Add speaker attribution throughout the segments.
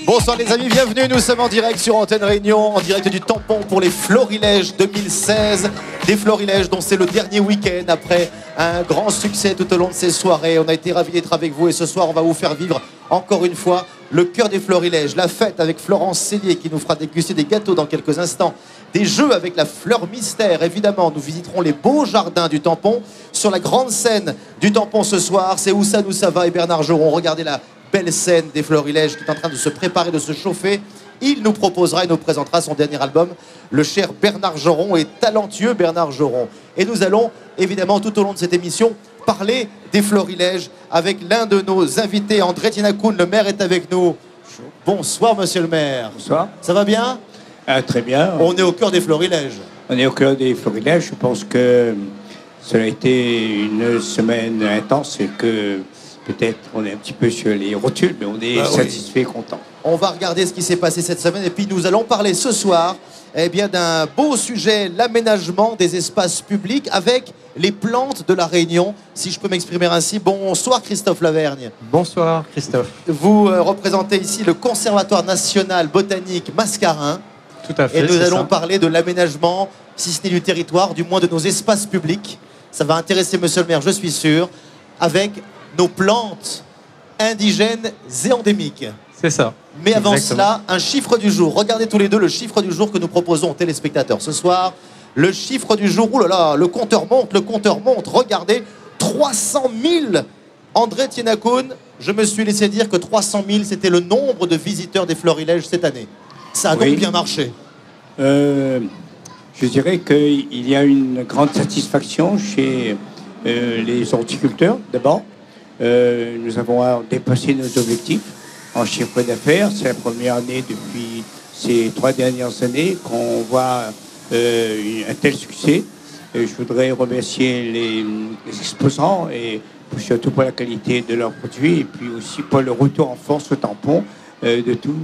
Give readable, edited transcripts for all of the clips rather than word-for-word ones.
Speaker 1: Bonsoir les amis, bienvenue, nous sommes en direct sur Antenne Réunion, en direct du tampon pour les Florilèges 2016. Des Florilèges dont c'est le dernier week-end après un grand succès tout au long de ces soirées. On a été ravis d'être avec vous et ce soir on va vous faire vivre encore une fois le cœur des Florilèges. La fête avec Florence Cellier qui nous fera déguster des gâteaux dans quelques instants. Des jeux avec la fleur mystère, évidemment. Nous visiterons les beaux jardins du tampon. Sur la grande scène du tampon ce soir, c'est Oussa Noussava et Bernard Joron. Regardez la belle scène des Florilèges qui est en train de se préparer, de se chauffer. Il nous proposera et nous présentera son dernier album. Le cher Bernard Joron est talentueux Bernard Joron. Et nous allons évidemment tout au long de cette émission parler des Florilèges avec l'un de nos invités, André Tinakoun. Le maire est avec nous. Bonsoir monsieur le maire.
Speaker 2: Bonsoir.
Speaker 1: Ça va bien?
Speaker 2: Très bien.
Speaker 1: On est au cœur des Florilèges.
Speaker 2: On est au cœur des Florilèges. Je pense que ça a été une semaine intense et que peut-être on est un petit peu sur les rotules, mais on est satisfait et content.
Speaker 1: On va regarder ce qui s'est passé cette semaine et puis nous allons parler ce soir d'un beau sujet, l'aménagement des espaces publics avec les plantes de la Réunion, si je peux m'exprimer ainsi. Bonsoir Christophe Lavergne.
Speaker 3: Bonsoir Christophe.
Speaker 1: Vous représentez ici le Conservatoire national botanique Mascarin.
Speaker 3: Tout à fait.
Speaker 1: Et nous allons parler de l'aménagement, si ce n'est du territoire, du moins de nos espaces publics. Ça va intéresser monsieur le maire, je suis sûr, avec nos plantes indigènes et endémiques.
Speaker 3: C'est ça.
Speaker 1: Mais avant
Speaker 3: Exactement.
Speaker 1: cela, un chiffre du jour. Regardez tous les deux le chiffre du jour que nous proposons aux téléspectateurs. Ce soir, le chiffre du jour, oh là là, le compteur monte, regardez, 300 000. André Tinakoun, je me suis laissé dire que 300 000, c'était le nombre de visiteurs des Florilèges cette année. Ça a donc bien marché.
Speaker 2: Je dirais qu'il y a une grande satisfaction chez les horticulteurs, d'abord. Nous avons dépassé nos objectifs en chiffre d'affaires. C'est la première année depuis ces 3 dernières années qu'on voit un tel succès. Je voudrais remercier les exposants et surtout pour la qualité de leurs produits et puis aussi pour le retour en force au tampon de tous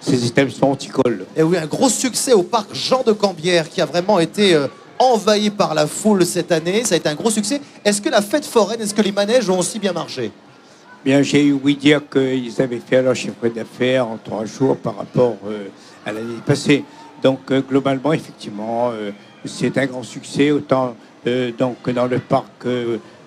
Speaker 2: ces établissements horticoles.
Speaker 1: Et oui, un gros succès au parc Jean de Cambière qui a vraiment été envahi par la foule cette année. Ça a été un gros succès. Est-ce que la fête foraine, est-ce que les manèges ont aussi bien marché?
Speaker 2: Bien, j'ai ouï dire qu'ils avaient fait leur chiffre d'affaires en 3 jours par rapport à l'année passée. Donc, globalement, effectivement, c'est un grand succès, autant donc, dans le parc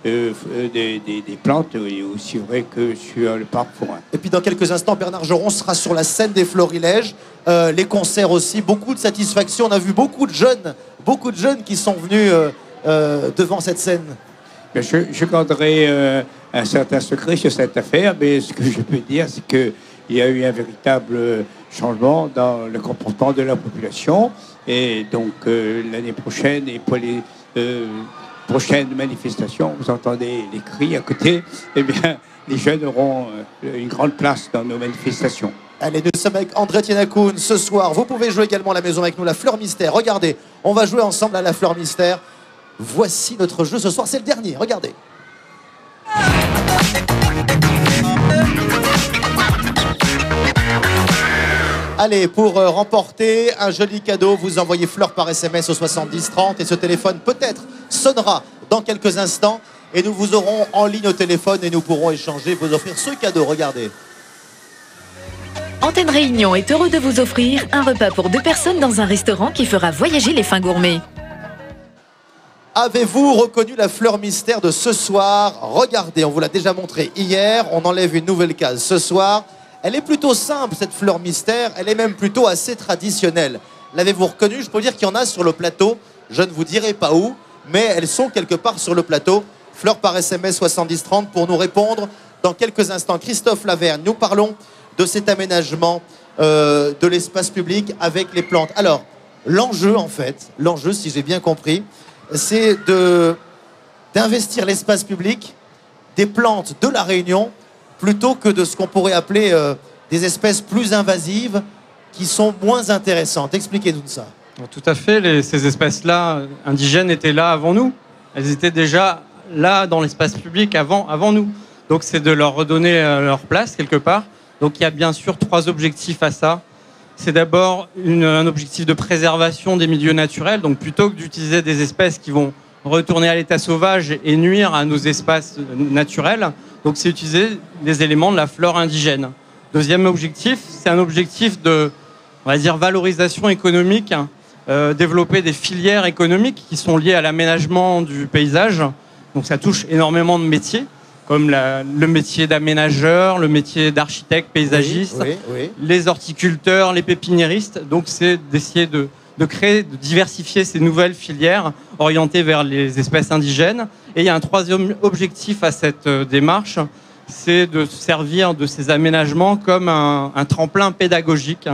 Speaker 2: des plantes et aussi vrai que sur le parc forain.
Speaker 1: Et puis, dans quelques instants, Bernard Joron sera sur la scène des Florilèges. Les concerts aussi, beaucoup de satisfaction. On a vu beaucoup de jeunes qui sont venus devant cette scène.
Speaker 2: Bien, je garderai un certain secret sur cette affaire, mais ce que je peux dire, c'est qu'il y a eu un véritable changement dans le comportement de la population. Et donc, l'année prochaine, et pour les prochaines manifestations, vous entendez les cris à côté, eh bien, les jeunes auront une grande place dans nos manifestations.
Speaker 1: Allez, nous sommes avec André Tinakoun ce soir. Vous pouvez jouer également à la maison avec nous, la fleur mystère. Regardez, on va jouer ensemble à la fleur mystère. Voici notre jeu ce soir, c'est le dernier, regardez. Allez, pour remporter un joli cadeau, vous envoyez fleur par SMS au 70 30 et ce téléphone peut-être sonnera dans quelques instants et nous vous aurons en ligne au téléphone et nous pourrons échanger, vous offrir ce cadeau, regardez.
Speaker 4: Antenne Réunion est heureux de vous offrir un repas pour 2 personnes dans un restaurant qui fera voyager les fins gourmets.
Speaker 1: Avez-vous reconnu la fleur mystère de ce soir? Regardez, on vous l'a déjà montré hier, on enlève une nouvelle case ce soir. Elle est plutôt simple cette fleur mystère, elle est même plutôt assez traditionnelle. L'avez-vous reconnue? Je peux dire qu'il y en a sur le plateau, je ne vous dirai pas où, mais elles sont quelque part sur le plateau. Fleur par SMS 70 30 pour nous répondre dans quelques instants. Christophe Lavergne, nous parlons de cet aménagement de l'espace public avec les plantes. Alors, l'enjeu en fait, si j'ai bien compris, c'est d'investir l'espace public des plantes de la Réunion plutôt que de ce qu'on pourrait appeler des espèces plus invasives qui sont moins intéressantes. Expliquez-nous ça.
Speaker 3: Tout à fait, ces espèces-là indigènes étaient là avant nous. Elles étaient déjà là dans l'espace public avant nous. Donc c'est de leur redonner leur place quelque part. Donc il y a bien sûr 3 objectifs à ça. c'est d'abord un objectif de préservation des milieux naturels. Donc plutôt que d'utiliser des espèces qui vont retourner à l'état sauvage et nuire à nos espaces naturels, donc c'est utiliser des éléments de la flore indigène. Deuxième objectif, c'est un objectif de, on va dire, valorisation économique, développer des filières économiques qui sont liées à l'aménagement du paysage. Donc ça touche énormément de métiers, comme le métier d'aménageur, le métier d'architecte paysagiste, les horticulteurs, les pépiniéristes. Donc c'est d'essayer de créer, de diversifier ces nouvelles filières orientées vers les espèces indigènes. Et il y a un troisième objectif à cette démarche, c'est de se servir de ces aménagements comme un tremplin pédagogique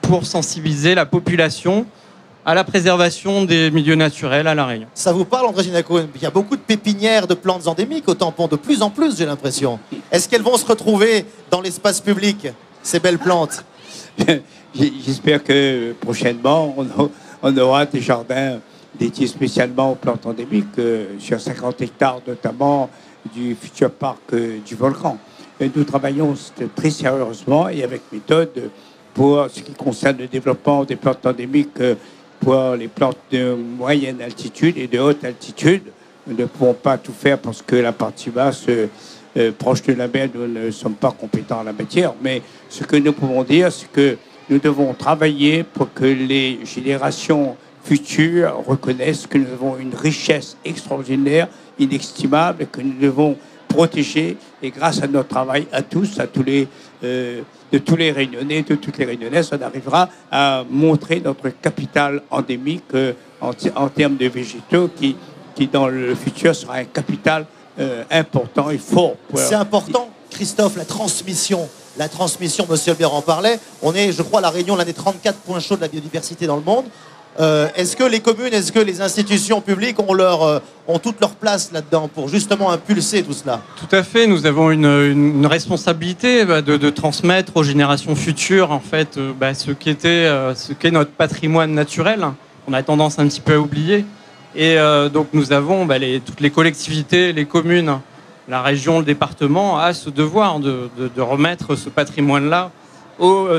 Speaker 3: pour sensibiliser la population à la préservation des milieux naturels à La Réunion.
Speaker 1: Ça vous parle, André Gineco? Il y a beaucoup de pépinières de plantes endémiques au tampon, de plus en plus, j'ai l'impression. Est-ce qu'elles vont se retrouver dans l'espace public, ces belles plantes?
Speaker 2: J'espère que prochainement, on aura des jardins dédiés spécialement aux plantes endémiques sur 50 hectares, notamment du futur parc du Volcan. Et nous travaillons très sérieusement et avec méthode pour ce qui concerne le développement des plantes endémiques pour les plantes de moyenne altitude et de haute altitude. Nous ne pouvons pas tout faire parce que la partie basse, proche de la mer, nous ne sommes pas compétents en la matière. Mais ce que nous pouvons dire, c'est que nous devons travailler pour que les générations futures reconnaissent que nous avons une richesse extraordinaire, inestimable, et que nous devons protéger. Et grâce à notre travail, à tous de tous les Réunionnais, de toutes les Réunionnaises, on arrivera à montrer notre capital endémique en termes de végétaux qui, dans le futur, sera un capital important et fort.
Speaker 1: C'est important, Christophe, la transmission. La transmission, monsieur Albert en parlait. On est, je crois, à La Réunion, l'un des 34 points chauds de la biodiversité dans le monde. Est-ce que les communes, est-ce que les institutions publiques ont toute leur place là-dedans pour justement impulser tout cela?
Speaker 3: Tout à fait, nous avons une responsabilité de transmettre aux générations futures en fait ce qu'est notre patrimoine naturel. On a tendance un petit peu à oublier. Et donc nous avons toutes les collectivités, les communes, la région, le département a ce devoir de remettre ce patrimoine-là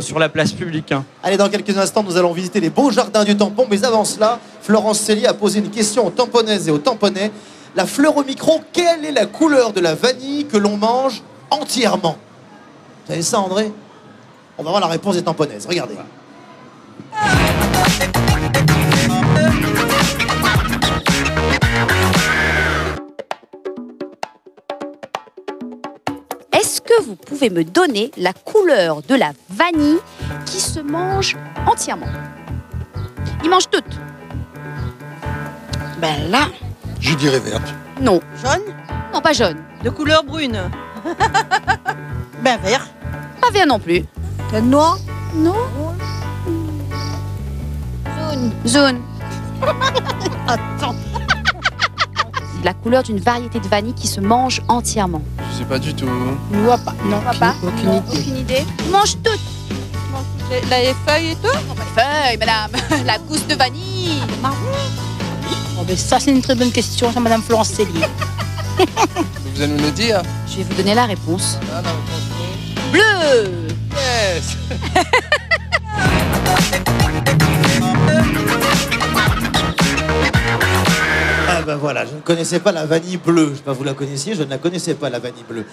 Speaker 3: sur la place publique.
Speaker 1: Allez, dans quelques instants, nous allons visiter les beaux jardins du tampon. Mais avant cela, Florence Célie a posé une question aux tamponnaises et aux tamponnais. La fleur au micro, quelle est la couleur de la vanille que l'on mange entièrement? Vous savez ça, André? On va voir la réponse des tamponnaises. Regardez.
Speaker 5: Est-ce que vous pouvez me donner la couleur de la vanille qui se mange entièrement? Ils mangent toutes.
Speaker 6: Ben là,
Speaker 7: Je dirais verte.
Speaker 5: Non.
Speaker 6: jaune,
Speaker 5: Non, pas jaune.
Speaker 6: de couleur brune. Ben vert,
Speaker 5: Pas vert non plus.
Speaker 6: noir.
Speaker 5: Non. Jaune.
Speaker 6: Attends.
Speaker 5: La couleur d'une variété de vanille qui se mange entièrement.
Speaker 8: Je sais pas du tout.
Speaker 6: Je vois pas. Non,
Speaker 5: On voit pas?
Speaker 6: aucune
Speaker 5: Non,
Speaker 6: idée.
Speaker 5: aucune idée. Ils mangent toutes.
Speaker 6: Les feuilles et tout.
Speaker 5: Non, pas les feuilles, madame. La gousse de vanille.
Speaker 6: Oh, ben ça, c'est une très bonne question, ça, madame Florence Célie.
Speaker 8: Vous allez nous le dire.
Speaker 5: Je vais vous donner la réponse.
Speaker 8: Ah, la réponse
Speaker 5: Bleu.
Speaker 8: Yes.
Speaker 1: Ah ben voilà, je ne connaissais pas la vanille bleue. Je ne sais pas vous la connaissiez, je ne la connaissais pas, la vanille bleue.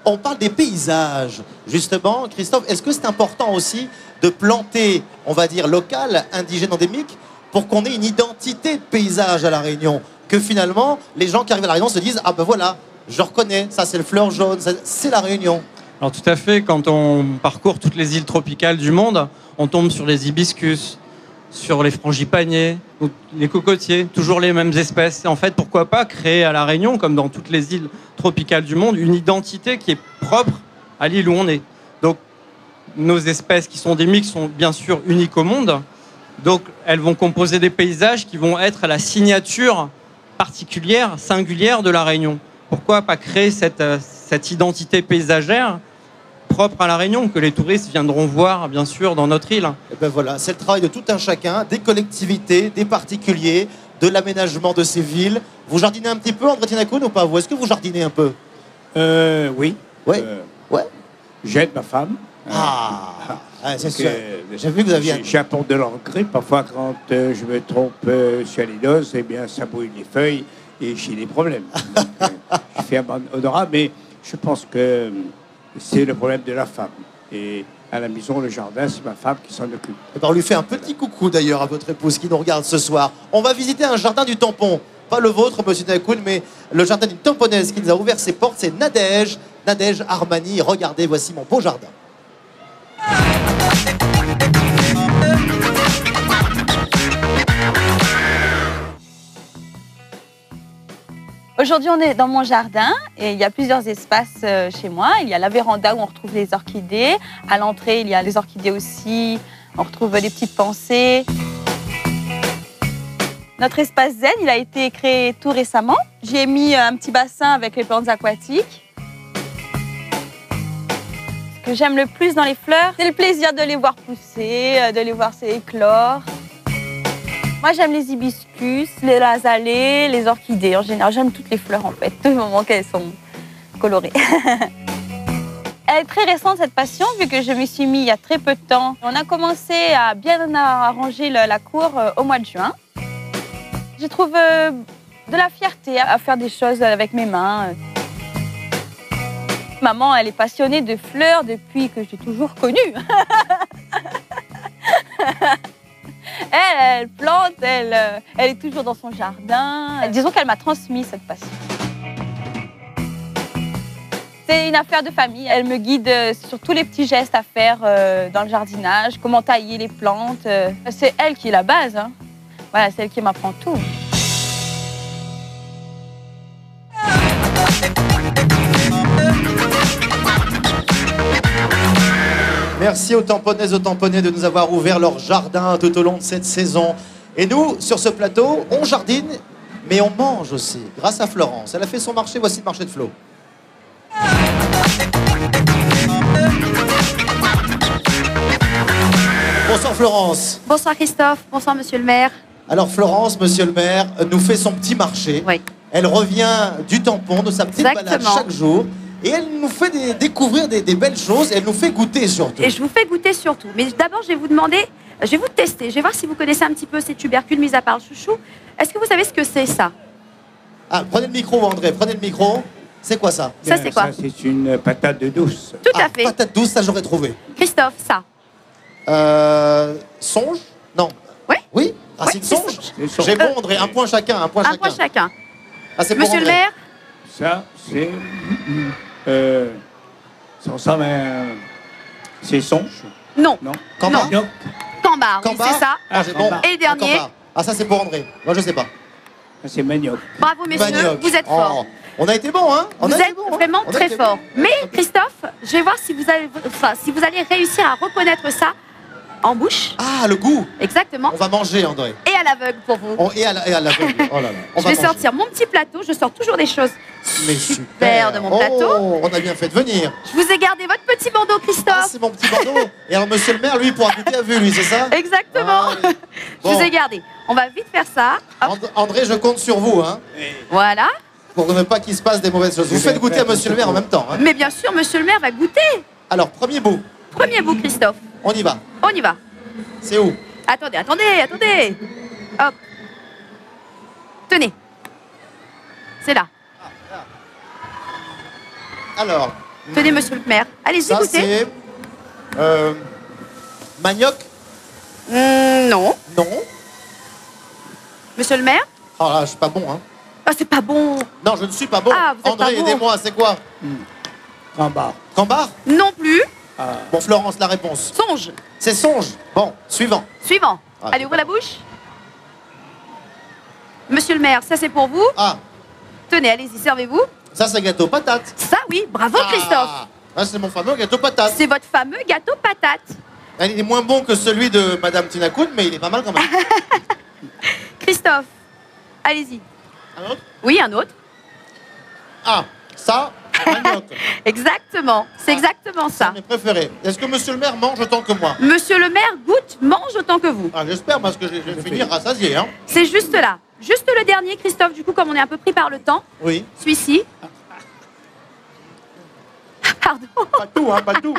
Speaker 1: On parle des paysages, justement. Christophe, est-ce que c'est important aussi de planter, on va dire, local, indigène, endémique, pour qu'on ait une identité de paysage à La Réunion? Que finalement, les gens qui arrivent à La Réunion se disent, ah ben voilà, je reconnais, ça c'est le fleur jaune, c'est La Réunion.
Speaker 3: Alors tout à fait, quand on parcourt toutes les îles tropicales du monde, on tombe sur les hibiscus, sur les frangipaniers, les cocotiers, toujours les mêmes espèces. Et en fait, pourquoi pas créer à La Réunion, comme dans toutes les îles tropicales du monde, une identité qui est propre à l'île où on est. Donc, nos espèces qui sont endémiques sont bien sûr uniques au monde. Donc, elles vont composer des paysages qui vont être la signature particulière, singulière de La Réunion. Pourquoi pas créer cette identité paysagère propre à La Réunion, que les touristes viendront voir, bien sûr, dans notre île.
Speaker 1: Et ben voilà, c'est le travail de tout un chacun, des collectivités, des particuliers, de l'aménagement de ces villes. Vous jardinez un petit peu, André Tinakoun, ou pas? Vous, est-ce que vous jardinez un peu?
Speaker 2: Oui.
Speaker 1: Ouais. Ouais.
Speaker 2: J'aide ma femme.
Speaker 1: Ah. Ah, c'est
Speaker 2: Donc,
Speaker 1: sûr. J'ai vu que vous aviez...
Speaker 2: J'apporte de l'engrais. Parfois, quand je me trompe sur les doses, eh bien, ça brûle les feuilles et j'ai des problèmes. Donc, je fais un bon odorat, mais je pense que c'est le problème de la femme. Et à la maison, le jardin, c'est ma femme qui s'en occupe.
Speaker 1: Eh ben, on lui fait un petit coucou d'ailleurs à votre épouse qui nous regarde ce soir. On va visiter un jardin du tampon. Pas le vôtre, monsieur Tinakoun, mais le jardin d'une tamponnaise qui nous a ouvert ses portes, c'est Nadège. Nadège Armani. Regardez, voici mon beau jardin.
Speaker 7: Aujourd'hui, on est dans mon jardin et il y a plusieurs espaces chez moi. Il y a la véranda où on retrouve les orchidées. À l'entrée, il y a les orchidées aussi. On retrouve les petites pensées. Notre espace zen, il a été créé tout récemment. J'y ai mis un petit bassin avec les plantes aquatiques. Ce que j'aime le plus dans les fleurs, c'est le plaisir de les voir pousser, de les voir s'éclore. Moi, j'aime les hibiscus, les azalées, les orchidées. En général, j'aime toutes les fleurs, en fait, du moment qu'elles sont colorées. Elle est très récente, cette passion, vu que je me suis mis il y a très peu de temps. On a commencé à bien arranger la cour au mois de juin. Je trouve de la fierté à faire des choses avec mes mains. Maman, elle est passionnée de fleurs depuis que j'ai toujours connue. Elle plante, elle est toujours dans son jardin. Disons qu'elle m'a transmis cette passion. C'est une affaire de famille. Elle me guide sur tous les petits gestes à faire dans le jardinage, comment tailler les plantes. C'est elle qui est la base. Hein. Voilà, c'est elle qui m'apprend tout.
Speaker 1: Merci aux tamponnaises, aux tamponnais de nous avoir ouvert leur jardin tout au long de cette saison. Et nous, sur ce plateau, on jardine, mais on mange aussi, grâce à Florence. Elle a fait son marché, voici le marché de Flo. Bonsoir Florence.
Speaker 5: Bonsoir Christophe, bonsoir monsieur le maire.
Speaker 1: Alors Florence, monsieur le maire, nous fait son petit marché.
Speaker 5: Oui.
Speaker 1: Elle revient du tampon, de sa petite balade chaque jour. Et elle nous fait découvrir des belles choses et elle nous fait goûter surtout.
Speaker 5: Et je vous fais goûter surtout. Mais d'abord, je vais vous demander, je vais vous tester. Je vais voir si vous connaissez un petit peu ces tubercules, mis à part le chouchou. Est-ce que vous savez ce que c'est ça?
Speaker 1: Ah, prenez le micro André, prenez le micro. C'est quoi ça?
Speaker 5: Ça c'est quoi?
Speaker 2: Ça, c'est une patate douce.
Speaker 5: Tout à fait.
Speaker 1: Patate douce, ça j'aurais trouvé.
Speaker 5: Christophe, ça?
Speaker 1: Songe? Non.
Speaker 5: Oui.
Speaker 1: Oui, racine
Speaker 5: Ouais,
Speaker 1: songe. J'ai bon André, un point chacun, un point
Speaker 5: Un
Speaker 1: chacun.
Speaker 5: point chacun.
Speaker 1: Ah, c'est pour
Speaker 5: Monsieur le
Speaker 1: André.
Speaker 5: maire?
Speaker 2: Ça, c'est... ça ressemble à... C'est songe?
Speaker 5: Non.
Speaker 2: Non.
Speaker 1: Cambar?
Speaker 2: Non.
Speaker 5: Cambar, oui,
Speaker 1: Cambar?
Speaker 5: c'est ça.
Speaker 1: Ah, j'ai bon.
Speaker 5: Et le dernier?
Speaker 1: Cambar. Ah, ça c'est pour André. Moi je sais pas.
Speaker 2: Ça, c'est manioc.
Speaker 5: Bravo messieurs,
Speaker 1: Manioc.
Speaker 5: vous êtes forts.
Speaker 1: Oh, on a été bon, hein? On
Speaker 5: Vous
Speaker 1: a été
Speaker 5: êtes
Speaker 1: bon, hein?
Speaker 5: vraiment
Speaker 1: On a
Speaker 5: très
Speaker 1: été
Speaker 5: fort.
Speaker 1: bon.
Speaker 5: Mais Christophe, je vais voir si vous allez réussir à reconnaître ça en bouche.
Speaker 1: Ah, le goût.
Speaker 5: Exactement.
Speaker 1: On va manger André.
Speaker 5: Et à l'aveugle pour vous.
Speaker 1: Et à l'aveugle. Oh là là. On
Speaker 5: Je
Speaker 1: va
Speaker 5: vais
Speaker 1: manger.
Speaker 5: sortir mon petit plateau. Je sors toujours des choses
Speaker 1: Mais
Speaker 5: super de mon plateau.
Speaker 1: Oh, on a bien fait de venir.
Speaker 5: Je vous ai gardé votre petit bandeau,
Speaker 1: Ah,
Speaker 5: Christophe.
Speaker 1: c'est mon petit bandeau. Et alors, monsieur le maire, lui, il pourra goûter à vue, lui, c'est ça?
Speaker 5: Exactement.
Speaker 1: Ah, oui.
Speaker 5: Je vous
Speaker 1: Bon.
Speaker 5: ai gardé. On va vite faire ça. Hop,
Speaker 1: André, je compte sur vous, hein,
Speaker 5: voilà.
Speaker 1: pour ne pas qu'il se passe des mauvaises choses. Vous faites goûter à monsieur le maire en même temps. Hein.
Speaker 5: Mais bien sûr, monsieur le maire va goûter.
Speaker 1: Alors, premier bout.
Speaker 5: Premier bout, Christophe.
Speaker 1: On y va.
Speaker 5: On y va.
Speaker 1: C'est où?
Speaker 5: Attendez. Hop. Tenez. C'est là.
Speaker 1: Alors,
Speaker 5: Tenez, monsieur le maire. Allez-y,
Speaker 1: ça,
Speaker 5: goûtez.
Speaker 1: c'est... manioc?
Speaker 5: Non.
Speaker 1: Non.
Speaker 5: Monsieur le maire?
Speaker 1: Oh là, je suis pas bon, hein.
Speaker 5: Ah, c'est pas bon.
Speaker 1: Non, je ne suis pas bon.
Speaker 5: Ah, vous êtes
Speaker 1: André,
Speaker 5: pas bon.
Speaker 1: aidez-moi, c'est quoi?
Speaker 2: Cambar.
Speaker 1: Cambar?
Speaker 5: Non plus.
Speaker 1: Bon, Florence, la réponse.
Speaker 5: Songe.
Speaker 1: C'est songe. Bon, suivant.
Speaker 5: Suivant.
Speaker 1: Ah,
Speaker 5: Allez, ouvrez la bouche. Monsieur le maire, ça c'est pour vous.
Speaker 1: Ah,
Speaker 5: Tenez, allez-y, servez-vous.
Speaker 1: ça, c'est gâteau patate.
Speaker 5: Ça, oui, bravo Christophe.
Speaker 1: Ah, c'est mon fameux gâteau patate.
Speaker 5: C'est votre fameux gâteau patate.
Speaker 1: Il est moins bon que celui de Madame Tinakoun, mais il est pas mal quand même.
Speaker 5: Christophe, allez-y.
Speaker 1: Un autre?
Speaker 5: Oui, un autre.
Speaker 1: Ah, ça, manioc.
Speaker 5: Exactement, c'est exactement
Speaker 1: C'est
Speaker 5: ça.
Speaker 1: mes préférés. Est-ce que monsieur le maire mange autant que moi?
Speaker 5: Monsieur le maire goûte, mange autant que vous.
Speaker 1: Ah, j'espère, parce que je vais finir rassasié, hein.
Speaker 5: C'est juste là. Juste le dernier, Christophe, du coup, comme on est un peu pris par le temps.
Speaker 1: Oui.
Speaker 5: Celui-ci. Pardon.
Speaker 1: Pas tout, hein, pas tout.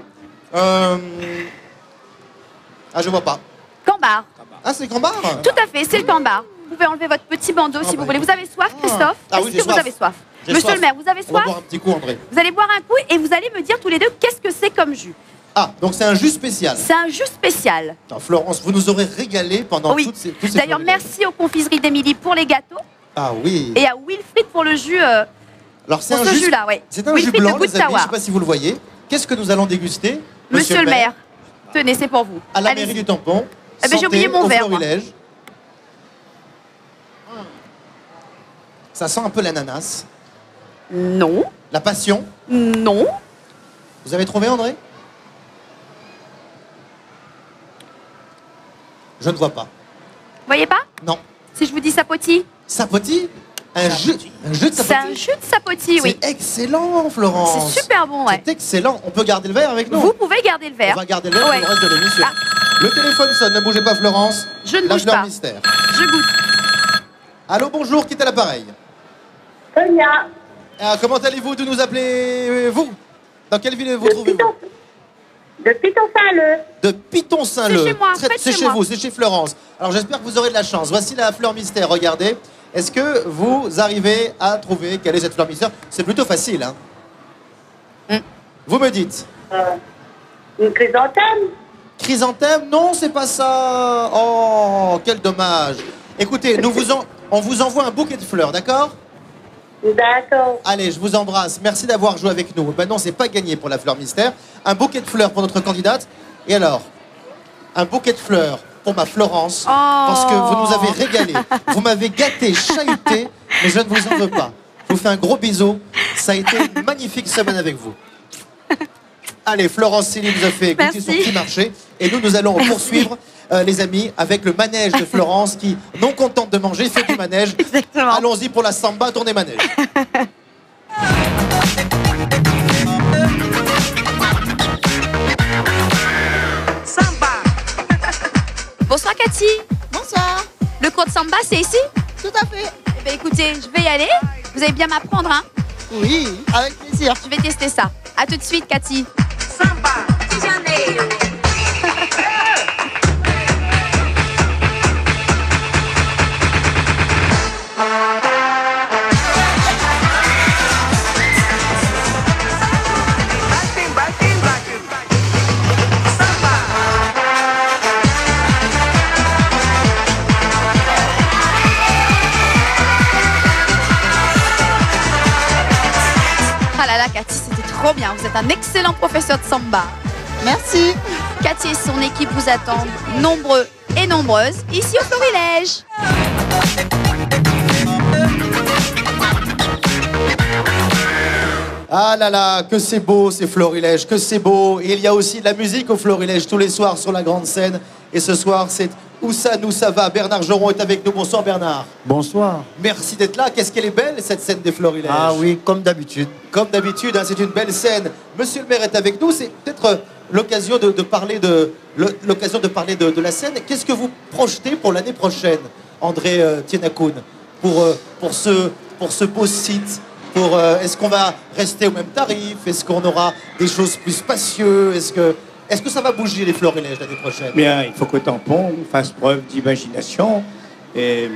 Speaker 1: Ah, je vois pas.
Speaker 5: Cambar.
Speaker 1: Ah, c'est Gambard.
Speaker 5: Tout à fait, c'est le cambar. Vous pouvez enlever votre petit bandeau si vous voulez. Vous avez soif, Christophe?
Speaker 1: Ah oui,
Speaker 5: Est-ce
Speaker 1: j'ai
Speaker 5: que vous
Speaker 1: soif.
Speaker 5: avez soif?
Speaker 1: J'ai
Speaker 5: Monsieur
Speaker 1: soif.
Speaker 5: le maire, vous avez
Speaker 1: On va
Speaker 5: soif?
Speaker 1: boire un petit coup, André.
Speaker 5: Vous allez boire un coup et vous allez me dire tous les deux qu'est-ce que c'est comme jus.
Speaker 1: Ah, donc c'est un jus spécial.
Speaker 5: C'est un jus spécial.
Speaker 1: Non, Florence, vous nous aurez régalé pendant
Speaker 5: Oui.
Speaker 1: toutes ces
Speaker 5: D'ailleurs,
Speaker 1: florilèges.
Speaker 5: merci aux confiseries d'Émilie pour les gâteaux
Speaker 1: Ah oui.
Speaker 5: et à Wilfried pour le jus.
Speaker 1: Alors c'est
Speaker 5: pour
Speaker 1: un
Speaker 5: ce
Speaker 1: jus,
Speaker 5: jus-là, oui.
Speaker 1: c'est un
Speaker 5: Wilfried
Speaker 1: jus
Speaker 5: de
Speaker 1: blanc, les amis. Je ne sais
Speaker 5: Bouttawar.
Speaker 1: pas si vous le voyez. Qu'est-ce que nous allons déguster,
Speaker 5: Monsieur le maire, tenez, c'est pour vous.
Speaker 1: à la
Speaker 5: Allez-y.
Speaker 1: mairie du Tampon.
Speaker 5: Eh ben, j'ai
Speaker 1: Santé
Speaker 5: oublié mon
Speaker 1: au
Speaker 5: verre, moi.
Speaker 1: florilège. Ça sent un peu l'ananas.
Speaker 5: Non,
Speaker 1: La passion.
Speaker 5: non.
Speaker 1: Vous avez trouvé, André? Je ne vois pas.
Speaker 5: Vous voyez pas?
Speaker 1: Non.
Speaker 5: Si je vous dis sapoti,
Speaker 1: Sapoti? Un jus de sapoti?
Speaker 5: c'est un jus de sapoti, oui.
Speaker 1: C'est excellent, Florence.
Speaker 5: C'est super bon, ouais.
Speaker 1: C'est excellent. On peut garder le verre avec nous?
Speaker 5: Vous pouvez garder le
Speaker 1: On
Speaker 5: verre.
Speaker 1: va garder le verre
Speaker 5: Ouais.
Speaker 1: pour le reste de l'émission. Le téléphone sonne, ne bougez pas, Florence.
Speaker 5: Je ne
Speaker 1: La
Speaker 5: bouge
Speaker 1: fleur
Speaker 5: pas.
Speaker 1: mystère.
Speaker 5: Je goûte.
Speaker 1: Allô, bonjour, qui est à l'appareil?
Speaker 9: Sonia,
Speaker 1: Ah, comment allez-vous? D'où nous appelez-vous? Dans quelle ville vous trouvez-vous?
Speaker 9: de Piton-Saint-Leu.
Speaker 1: De Piton-Saint-Leu.
Speaker 5: C'est chez moi, près de
Speaker 1: C'est
Speaker 5: chez
Speaker 1: chez
Speaker 5: moi.
Speaker 1: vous, c'est chez Florence. Alors j'espère que vous aurez de la chance. Voici la fleur mystère, regardez. Est-ce que vous arrivez à trouver quelle est cette fleur mystère? C'est plutôt facile, hein? Vous me dites.
Speaker 9: Une chrysanthème.
Speaker 1: Chrysanthème? Non, c'est pas ça. Oh, quel dommage. Écoutez, on vous envoie un bouquet de fleurs, d'accord?
Speaker 9: D'accord.
Speaker 1: Allez, je vous embrasse. Merci d'avoir joué avec nous. Ben non, c'est pas gagné pour la fleur mystère. Un bouquet de fleurs pour notre candidate. Et alors, un bouquet de fleurs pour ma Florence. Parce que vous nous avez régalé. Vous m'avez gâté, chahuté, mais je ne vous en veux pas. Je vous fais un gros bisou. Ça a été une magnifique semaine avec vous. Allez, Florence Céline nous a fait goûter son petit marché. Et nous allons poursuivre, les amis, avec le manège de Florence qui, non contente de manger, fait du manège.
Speaker 5: Exactement.
Speaker 1: Allons-y pour la samba, tournée manège.
Speaker 5: Bonsoir Cathy.
Speaker 10: Bonsoir.
Speaker 5: Le cours de samba, c'est ici?
Speaker 10: Tout à fait.
Speaker 5: Eh bien écoutez, je vais y aller. Vous allez bien m'apprendre, hein?
Speaker 10: Oui, avec plaisir.
Speaker 5: Je vais tester ça. À tout de suite, Cathy. Ah là là, Cathy, c'était trop bien. Vous êtes un excellent professeur de samba.
Speaker 10: Merci.
Speaker 5: Cathy et son équipe vous attendent nombreux et nombreuses ici au Florilège.
Speaker 1: Ah là là, que c'est beau ces florilèges, que c'est beau. Et il y a aussi de la musique au florilège tous les soirs sur la grande scène. Et ce soir, c'est Où ça nous ça va. Bernard Joron est avec nous. Bonsoir Bernard.
Speaker 11: Bonsoir.
Speaker 1: Merci d'être là. Qu'est-ce qu'elle est belle cette scène des florilèges.
Speaker 11: Ah oui, comme d'habitude.
Speaker 1: Comme d'habitude, hein, c'est une belle scène. Monsieur le maire est avec nous. C'est peut-être l'occasion de parler de la scène. Qu'est-ce que vous projetez pour l'année prochaine, André Tienakoun, pour ce beau site? Est-ce qu'on va rester au même tarif? Est-ce qu'on aura des choses plus spacieuses? Est-ce que ça va bouger les florilèges l'année prochaine?
Speaker 2: Bien, il faut qu'au tampon fasse preuve d'imagination. Et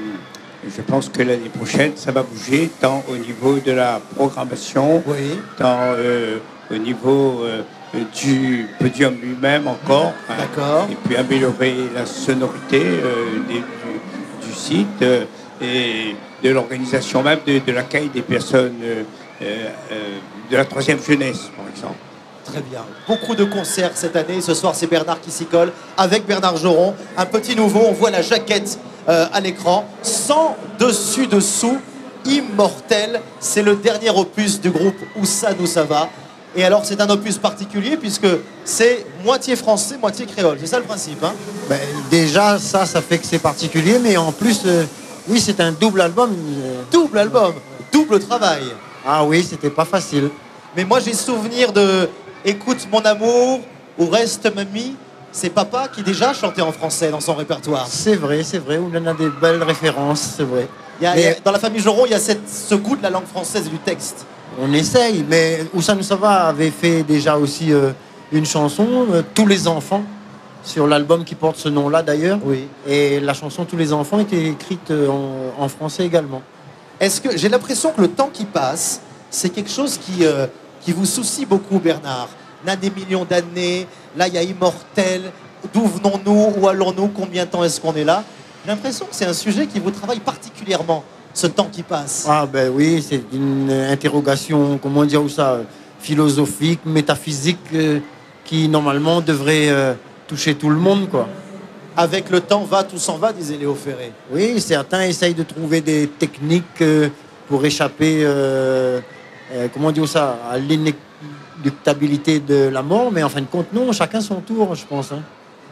Speaker 2: je pense que l'année prochaine, ça va bouger tant au niveau de la programmation, tant au niveau du podium lui-même encore. Hein.
Speaker 1: D'accord.
Speaker 2: Et puis améliorer la sonorité du site et de l'organisation même de l'accueil des personnes de la troisième jeunesse, par exemple.
Speaker 1: Très bien. Beaucoup de concerts cette année. Ce soir, c'est Bernard qui s'y colle avec Bernard Joron. Un petit nouveau. On voit la jaquette à l'écran. Sans dessus-dessous. Immortel. C'est le dernier opus du groupe Où ça nous ça va. Et alors, c'est un opus particulier puisque c'est moitié français, moitié créole. C'est ça le principe, hein?
Speaker 11: Ben, déjà, ça fait que c'est particulier, mais en plus, oui, c'est un double album.
Speaker 1: Double album, double travail.
Speaker 11: Ah oui, c'était pas facile.
Speaker 1: Mais moi, j'ai souvenir de Écoute mon amour ou Reste mamie. C'est papa qui déjà chantait en français dans son répertoire.
Speaker 11: C'est vrai, on en a des belles références, c'est vrai.
Speaker 1: Dans la famille Joron, il y a ce goût de la langue française et du texte.
Speaker 11: On essaye, mais Où ça nous ça va avait fait déjà aussi une chanson, Tous les enfants. sur l'album qui porte ce nom-là d'ailleurs.
Speaker 1: Oui.
Speaker 11: Et la chanson Tous les enfants était écrite en français également.
Speaker 1: Est-ce que j'ai l'impression que le temps qui passe, c'est quelque chose qui vous soucie beaucoup, Bernard? Là, des millions d'années, là, il y a Immortel. D'où venons-nous? Où allons-nous? Combien de temps est-ce qu'on est là? J'ai l'impression que c'est un sujet qui vous travaille particulièrement, ce temps qui passe.
Speaker 11: Ah ben oui, c'est une interrogation, comment dire ça, philosophique, métaphysique, qui normalement devrait toucher tout le monde, quoi.
Speaker 1: Avec le temps va, tout s'en va, disait Léo Ferré.
Speaker 11: Oui, certains essayent de trouver des techniques pour échapper, comment dire ça, à l'inéluctabilité de la mort, mais en fin de compte, non, chacun son tour, je pense. Hein.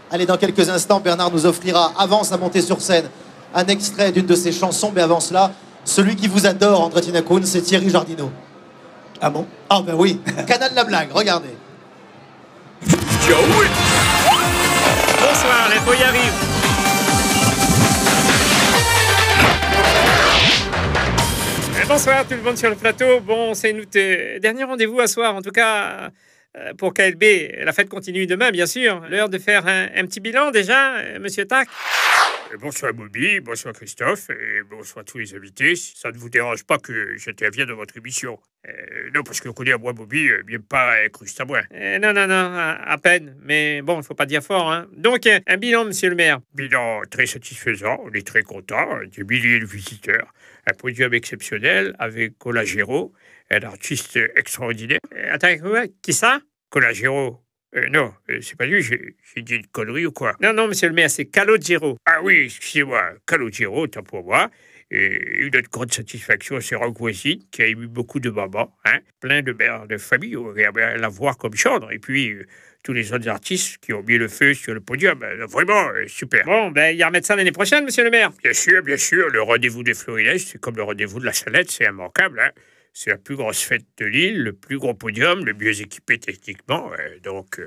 Speaker 1: Allez, dans quelques instants, Bernard nous offrira, avant sa montée sur scène, un extrait d'une de ses chansons, mais avant cela, celui qui vous adore, André Tinakoun, c'est Thierry Jardineau.
Speaker 2: Ah bon?
Speaker 1: Ah ben oui, Canal la blague, regardez.
Speaker 12: Bonsoir, l'info y arrive. Bonsoir tout le monde sur le plateau. Bon, c'est notre dernier rendez-vous à soir, en tout cas pour KLB. La fête continue demain, bien sûr. L'heure de faire un petit bilan déjà, Monsieur Tac.
Speaker 13: Bonsoir Bobby, bonsoir Christophe, et bonsoir tous les invités. Ça ne vous dérange pas que j'intervienne dans votre émission? Non, parce que vous connaissez à moi, Bobby, bien pas incruste à moi.
Speaker 12: Non, à peine. Mais bon, il ne faut pas dire fort. Hein. Donc, un bilan, monsieur le maire.
Speaker 13: Bilan très satisfaisant, on est très contents, des milliers de visiteurs. Un podium exceptionnel avec Colagero, un artiste extraordinaire.
Speaker 12: Attends, qui ça?
Speaker 13: Colagero. Non, c'est pas lui, j'ai dit une connerie ou quoi?
Speaker 12: Non, monsieur le maire, c'est Calogero.
Speaker 13: Ah oui, excusez-moi, Calogero, tant pour moi. Et une autre grande satisfaction, c'est Rock Voisine, qui a ému beaucoup de mamans, hein, plein de mères de famille, on va la voir comme chantre. Et puis, tous les autres artistes qui ont mis le feu sur le podium. Vraiment, super.
Speaker 12: Bon, ben, il y a remettre ça l'année prochaine, monsieur le maire.
Speaker 13: Bien sûr, le rendez-vous des Florilèges, c'est comme le rendez-vous de la Salette, c'est immanquable, hein. C'est la plus grosse fête de l'île, le plus gros podium, le mieux équipé techniquement, donc...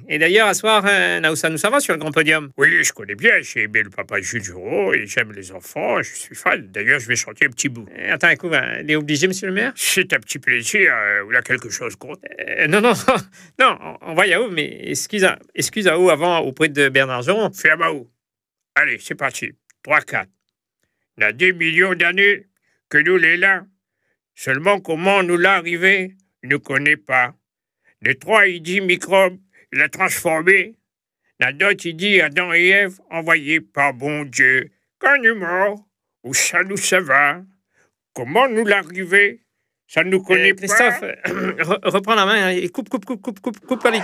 Speaker 12: Et d'ailleurs, à soir, Naoussa nous va sur le grand podium.
Speaker 13: Oui, je connais bien, j'ai aimé le papa Jules Giraud et j'aime les enfants, je suis fan. D'ailleurs, je vais chanter un petit bout.
Speaker 12: Attends un coup, il est obligé, monsieur le maire?
Speaker 13: C'est un petit plaisir, vous avez quelque chose contre?
Speaker 12: Non, on va Yahoo, mais excuse à où avant auprès de Bernard Joron.
Speaker 13: Ferme à où? Allez, c'est parti. 3-4. Il y a des millions d'années que nous les lins. Seulement comment nous l'a arrivé, il ne connaît pas. De 3, il dit microbe, il a transformé. La d'autres, il dit Adam et Ève, envoyés par bon Dieu. Quand il est mort, où ça nous ça va? Comment nous l'a arrivé? Ça ne nous connaît pas.
Speaker 12: Christophe, reprends la main et coupe, allez.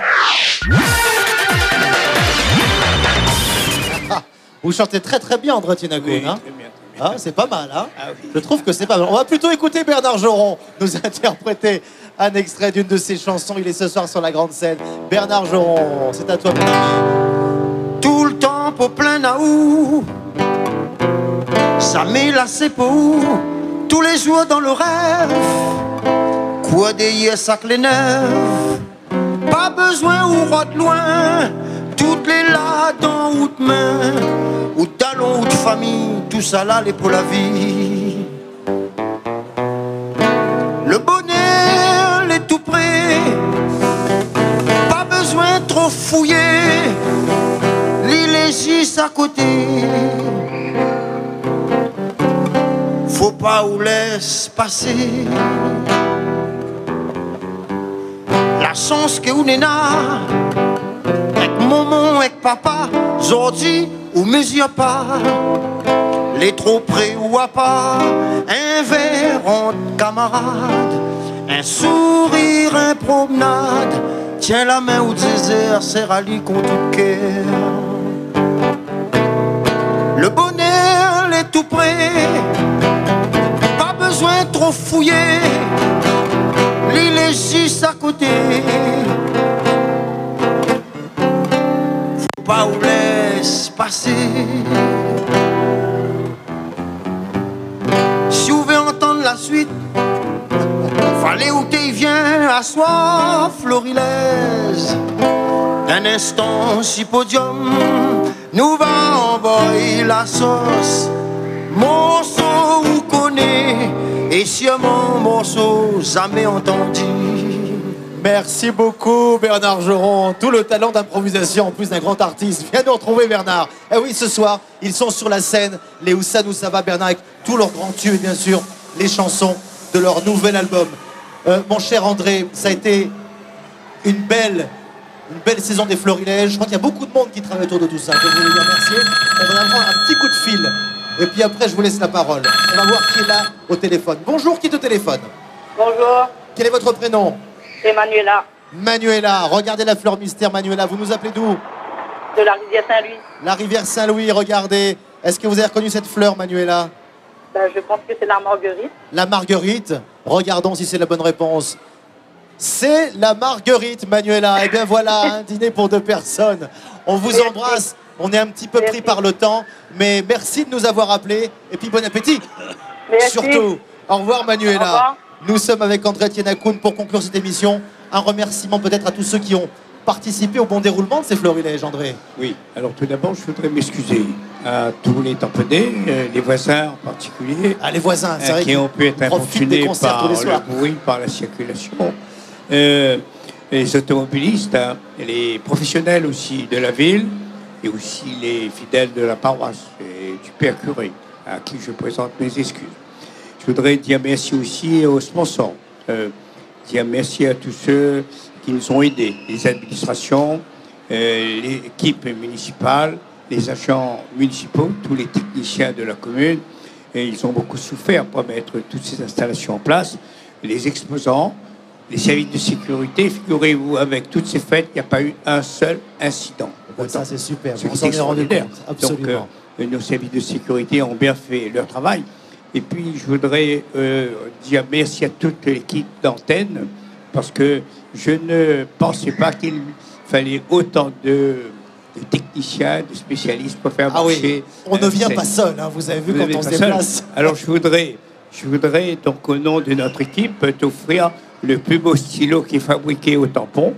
Speaker 1: Vous chantez très très bien, André Tinakoun,
Speaker 2: Oui,
Speaker 1: hein?
Speaker 2: très bien.
Speaker 1: Ah, c'est pas mal, hein?
Speaker 2: Ah oui.
Speaker 1: Je trouve que c'est pas mal. On va plutôt écouter Bernard Joron nous interpréter un extrait d'une de ses chansons. Il est ce soir sur la grande scène. Bernard Joron, c'est à toi, mon ami.
Speaker 11: Tout le temps pour plein naou, ça met la pour tous les jours dans le rêve. Quoi des yes à les nerfs, pas besoin ou de loin, toutes les là dans ou de main, ou de talons ou de famille, tout ça là les pour la vie. Le bonheur l'est tout près, pas besoin de trop fouiller, l'île est juste à côté. Faut pas ou laisse passer. La chance que ou nena, avec maman, avec papa, aujourd'hui ou mesure pas, les trop près ou à pas, un verre entre camarades, un sourire, un promenade, tiens la main au désert, serre à lui contre tout cœur. Le bonheur est tout près, pas besoin de trop fouiller, l'île est juste à côté. Faut pas ou laisse passer. Si vous voulez entendre la suite, fallait où t'es viens à soi, Florilège. Un instant, si podium, nous va envoyer la sauce. Morceau ou connaît, et si mon morceau jamais entendu.
Speaker 1: Merci beaucoup Bernard Geron. Tout le talent d'improvisation en plus d'un grand artiste. Viens nous retrouver Bernard. Et oui, ce soir, ils sont sur la scène. Les Oussa nous ça va Bernard avec tous leurs grands tubes et bien sûr les chansons de leur nouvel album. Mon cher André, ça a été une belle saison des Florilèges. Je crois qu'il y a beaucoup de monde qui travaille autour de tout ça. Je voulais vous remercier. On va avoir un petit coup de fil. Et puis après, je vous laisse la parole. On va voir qui est là au téléphone. Bonjour, qui est au téléphone?
Speaker 9: Bonjour,
Speaker 1: Quel est votre prénom?
Speaker 9: c'est Manuela
Speaker 1: Manuela. Regardez la fleur mystère, Manuela. Vous nous appelez d'où?
Speaker 9: de la rivière Saint-Louis.
Speaker 1: La rivière Saint-Louis, regardez. Est-ce que vous avez reconnu cette fleur, Manuela?
Speaker 9: Je pense que c'est la marguerite.
Speaker 1: La marguerite. Regardons si c'est la bonne réponse. C'est la marguerite, Manuela. Et bien voilà, un dîner pour 2 personnes. On vous embrasse. On est un petit peu pris par le temps, mais merci de nous avoir appelés. Et puis bon appétit.
Speaker 9: Merci.
Speaker 1: Surtout. Au revoir, Manuela.
Speaker 9: Au revoir.
Speaker 1: Nous sommes avec André Tienakoun pour conclure cette émission. Un remerciement peut-être à tous ceux qui ont participé au bon déroulement de ces Florilèges, André.
Speaker 2: Oui, alors tout d'abord, je voudrais m'excuser à tous les tamponnais, les voisins en particulier.
Speaker 1: Ah, les voisins, c'est vrai
Speaker 2: qui ont pu être
Speaker 1: profitent des
Speaker 2: infortunés
Speaker 1: concerts
Speaker 2: par
Speaker 1: tous les soirs.
Speaker 2: le bruit, par la circulation. Les automobilistes, hein, et les professionnels aussi de la ville, et aussi les fidèles de la paroisse et du Père Curé, à qui je présente mes excuses. Je voudrais dire merci aussi aux sponsors, dire merci à tous ceux qui nous ont aidés, les administrations, l'équipe municipale, les agents municipaux, tous les techniciens de la commune. Et ils ont beaucoup souffert pour mettre toutes ces installations en place. Les exposants, les services de sécurité, figurez-vous, avec toutes ces fêtes, il n'y a pas eu un seul incident.
Speaker 1: Ça, c'est super.
Speaker 2: C'est
Speaker 1: On s'en est rendu
Speaker 2: extraordinaire.
Speaker 1: compte. Absolument.
Speaker 2: Donc, nos services de sécurité ont bien fait leur travail. Et puis, je voudrais dire merci à toute l'équipe d'Antenne, parce que je ne pensais pas qu'il fallait autant de techniciens, de spécialistes pour faire marcher.
Speaker 1: On ne vient pas seul, hein, vous avez vu quand on se déplace.
Speaker 2: Alors, je voudrais, donc, au nom de notre équipe, t'offrir le plus beau stylo qui est fabriqué au tampon,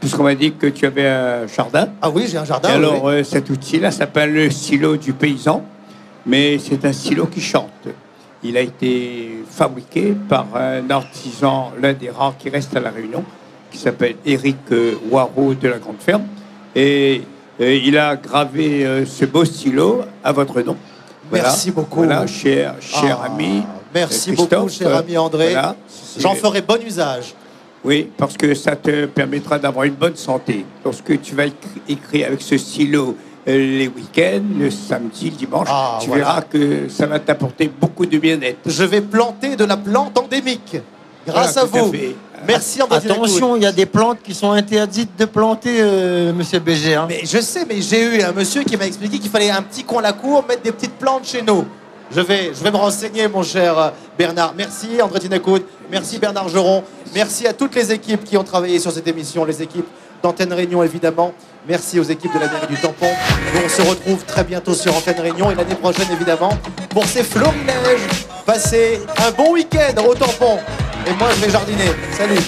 Speaker 2: puisqu'on m'a dit que tu avais un jardin.
Speaker 1: Ah oui, j'ai un jardin.
Speaker 2: Et alors,
Speaker 1: oui.
Speaker 2: cet outil-là s'appelle le stylo du paysan, mais c'est un stylo qui chante. Il a été fabriqué par un artisan, l'un des rares qui reste à La Réunion, qui s'appelle Éric Waro de la Grande Ferme. Et il a gravé ce beau stylo à votre nom. Voilà.
Speaker 1: Merci beaucoup.
Speaker 2: Voilà, cher ami.
Speaker 1: Merci beaucoup, cher ami André.
Speaker 2: Voilà.
Speaker 1: J'en ferai bon usage.
Speaker 2: Oui, parce que ça te permettra d'avoir une bonne santé. Lorsque tu vas écrire avec ce stylo les week-ends, le samedi, le dimanche, tu verras que ça va t'apporter beaucoup de bien-être.
Speaker 1: Je vais planter de la plante endémique grâce
Speaker 2: Voilà,
Speaker 1: à vous. Merci André.
Speaker 14: Attention, il y a des plantes qui sont interdites de planter, monsieur Béger. Hein.
Speaker 1: Mais je sais, mais j'ai eu un monsieur qui m'a expliqué qu'il fallait un petit coin à la cour, mettre des petites plantes chez nous. Je vais me renseigner, mon cher Bernard. Merci André Tienakoun, merci Bernard Geron, merci à toutes les équipes qui ont travaillé sur cette émission, les équipes d'Antenne Réunion évidemment. Merci aux équipes de la mairie du Tampon. Nous, on se retrouve très bientôt sur Antenne Réunion et l'année prochaine évidemment pour ces Florilèges. Passez un bon week-end au Tampon. Et moi, je vais jardiner. Salut.